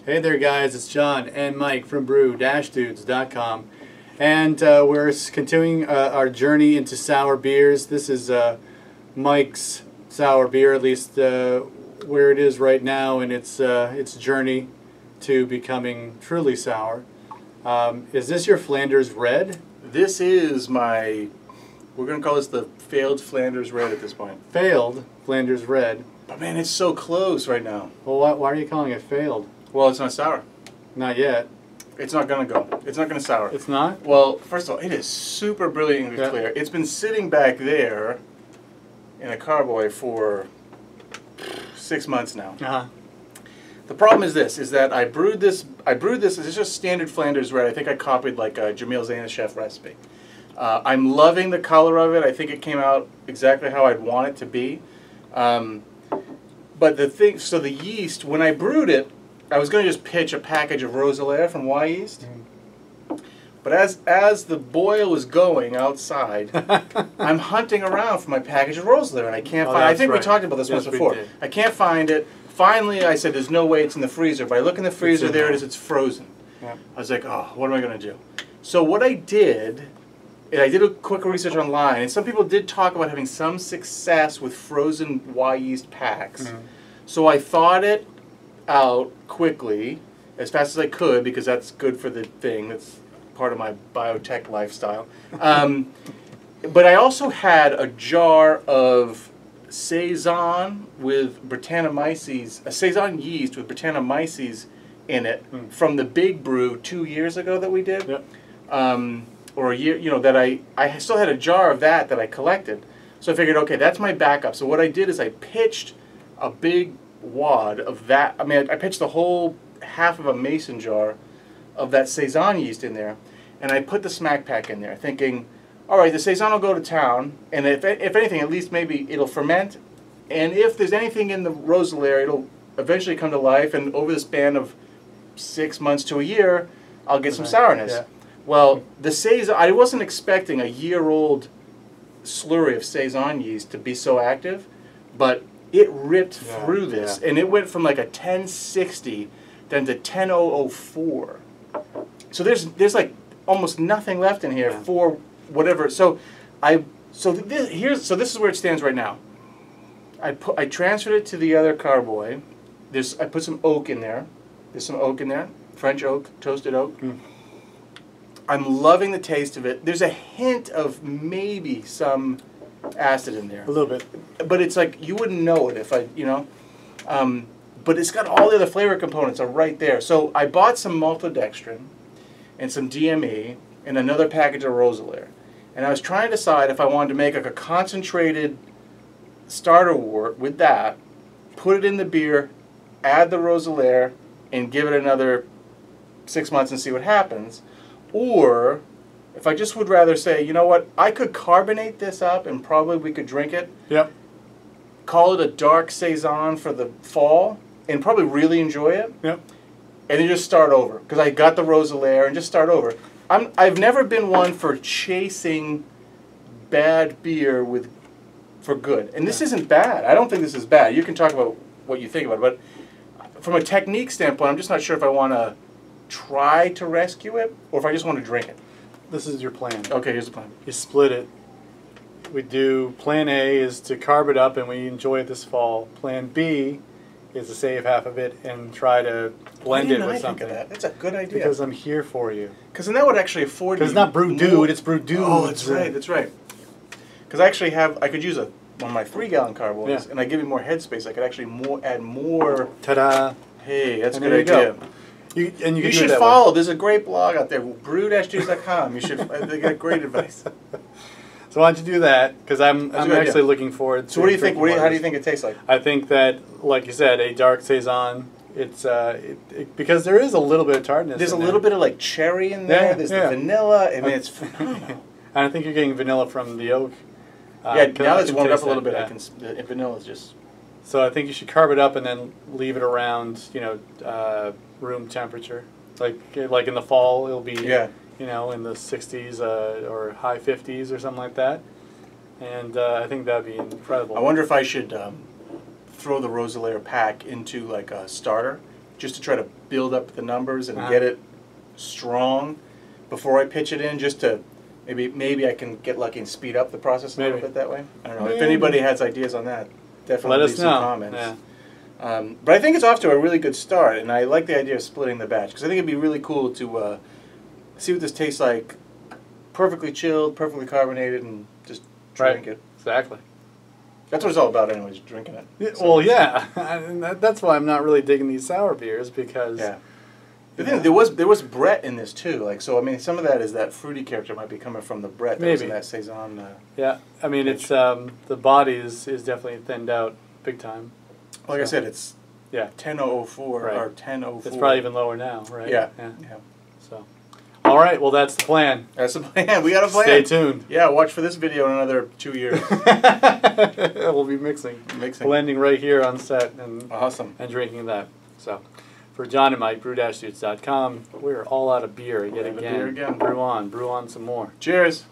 Hey there guys, it's John and Mike from brew-dudes.com, and we're continuing our journey into sour beers. This is Mike's sour beer, at least where it is right now in its journey to becoming truly sour. Is this your Flanders Red? This is my, we're going to call this the failed Flanders Red at this point. Failed Flanders Red. But man, it's so close right now. Well, why are you calling it failed? Well, it's not sour. Not yet. It's not going to go. It's not going to sour. It's not? Well, first of all, it is super brilliantly clear. It's been sitting back there in a carboy for 6 months now. Uh-huh. The problem is this, is that I brewed this, it's just standard Flanders Red. I think I copied like a Jamil Zainasheff recipe. I'm loving the color of it. I think it came out exactly how I'd want it to be. But the thing, so the yeast, when I brewed it, I was going to just pitch a package of Rosalaire from Y Yeast. But as the boil was going outside, I'm hunting around for my package of Rosalaire, and I can't find it. I think we talked about this once before. I can't find it. Finally, I said, there's no way it's in the freezer. But I look in the freezer, there it is, it's frozen. I was like, oh, what am I going to do? So what I did, and I did a quick research online, and some people did talk about having some success with frozen Y Yeast packs. So I thawed it out quickly, as fast as I could, because that's good for the thing. That's part of my biotech lifestyle. But I also had a jar of Saison with Brettanomyces, a Saison yeast with Brettanomyces in it from the big brew 2 years ago that we did. Or a year, you know, that I still had a jar of that I collected. So I figured, okay, that's my backup. So what I did is I pitched a big wad of that. I mean, I pitched the whole half of a mason jar of that Saison yeast in there, and I put the smack pack in there, thinking, all right, the Saison will go to town, and if anything, at least maybe it'll ferment, and if there's anything in the Rosalaire, it'll eventually come to life, and over the span of 6 months to a year, I'll get some sourness. Well, the Saison, I wasn't expecting a year-old slurry of Saison yeast to be so active, but it ripped through this, and it went from like a 1060 then to 10004. So there's like almost nothing left in here for whatever. So this is where it stands right now. I transferred it to the other carboy. I put some oak in there. There's some oak in there, French oak, toasted oak. I'm loving the taste of it. There's a hint of maybe some acid in there. A little bit. But it's like, you wouldn't know it if I, you know. But it's got all the other flavor components are right there. So I bought some maltodextrin and some DME and another package of Rosalaire. And I was trying to decide if I wanted to make like a concentrated starter wort with that, put it in the beer, add the Rosalaire, and give it another 6 months and see what happens. Or if I just would rather say, you know what, I could carbonate this up and probably we could drink it. Call it a dark Saison for the fall and probably really enjoy it. And then just start over, because I got the Rosalaire, and just start over. I've never been one for chasing bad beer for good. And this isn't bad. I don't think this is bad. You can talk about what you think about it, but from a technique standpoint, I'm just not sure if I want to try to rescue it or if I just want to drink it. This is your plan. Okay, here's the plan. You split it. We do, plan A is to carb it up and we enjoy it this fall. Plan B is to save half of it and try to blend it with something. That's a good idea. Because I'm here for you. Because then that would actually afford you. Because it's not Brew Dude, it's Brew Dude. Oh, that's right, that's right. Because I actually have, I could use one of my 3-gallon carboys, and I give you more headspace. I could actually add more. Ta-da! Hey, that's a good idea. You should follow. There's a great blog out there, brew-dudes.com. You should. They got great advice. So why don't you do that? Because I'm actually looking forward to. So what do you think? How do you think it tastes like? I think that, like you said, a dark Saison. It's because there is a little bit of tartness. There's a little bit of like cherry in there. There's the vanilla. I mean, it's phenomenal. And I think you're getting vanilla from the oak. Yeah, now it's warmed up a little bit. The vanilla is just. So I think you should carb it up and then leave it around, you know, room temperature. Like in the fall, it'll be you know, in the 60s or high 50s or something like that. And I think that'd be incredible. I wonder if I should throw the Rosalaire pack into like a starter just to try to build up the numbers and get it strong before I pitch it in, just to maybe I can get lucky and speed up the process a little bit that way. I don't know. If anybody has ideas on that, definitely leave some comments. Yeah. But I think it's off to a really good start, and I like the idea of splitting the batch, because I think it'd be really cool to see what this tastes like, perfectly chilled, perfectly carbonated, and just drink it. Exactly. That's what it's all about anyways, drinking it. Yeah, so, well, yeah. And that's why I'm not really digging these sour beers, because... Yeah. The thing, there was Brett in this too, like, so I mean, some of that is that fruity character might be coming from the Brett that was in that saison. Yeah, I mean, it's the body is definitely thinned out big time. Like I said, it's 1004 or 1004. It's probably even lower now, right? Yeah. So, all right, well, that's the plan. That's the plan. We got a plan. Stay tuned. Yeah, watch for this video in another 2 years. We'll be mixing, blending right here on set, and and drinking that. So. For John and Mike, brew-dudes.com, we're all out of beer yet again. Brew on some more. Cheers.